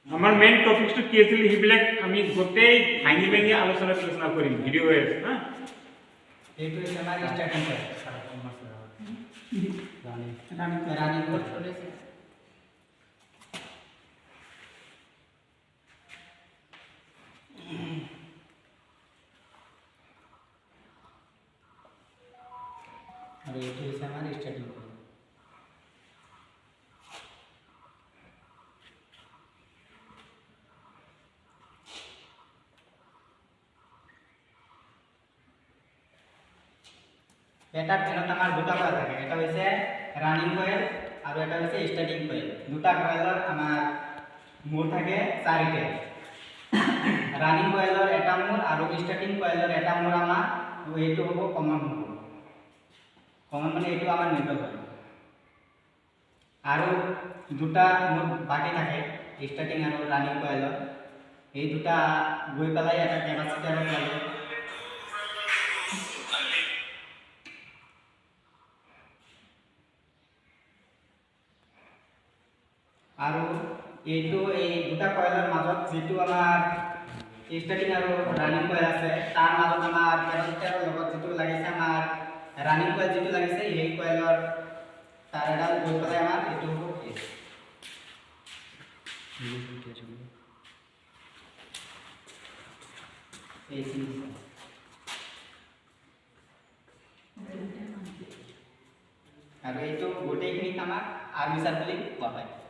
আমাৰ মেইন টপিকটো কি আছিল সেইবিলাক আমি গোটেই ভাঙি ভাঙি আলোচনা কৰিম ভিডিঅ হৈ আছে হা এইটো হৈছে আমাৰ ষ্টাৰ্টিং পইণ্ট ৰানিং কোড চলিছে আৰু এইটো হৈছে আমাৰ ষ্টাৰ্টিং পইণ্ট এটা ফেনত আমাৰ দুটা কয়েল থাকে এটা হৈছে ৰানিং কয়েল আৰু এটা হৈছে স্টাৰ্টিং কয়েল দুটা কয়েলৰ আমাৰ মূৰ থাকে চাৰিটা ৰানিং কয়েলৰ এটা মূৰ আৰু স্টাৰ্টিং কয়েলৰ এটা মূৰ আমাৰ এইটো হ'ব কমন মানে এইটো আমাৰ নিউট্ৰাল হয় আৰু দুটা মূৰ বাকি থাকে স্টাৰ্টিং আৰু ৰানিং কয়েলৰ এই দুটা গৈ পেলাই এটা কেপাসিটৰত লাগে আৰু এইটো এই দুটা কয়েলৰ মাজত যেটো আমাৰ স্টাৰ্টিং আৰু ৰানিং কয়েল আছে তাৰ মাজত আমাৰ কেপাসিটৰৰ লগত যেটো লাগিছে আমাৰ ৰানিং কয়েল যেটো লাগিছে এই কয়েলৰ তাৰ এডাল গৈ পেলাই আমাৰ এইটো হ'ব এই আৰু এইটো গোটেইখিনি আমাৰ আৰ্মেচাৰ বুলি কোৱা হয়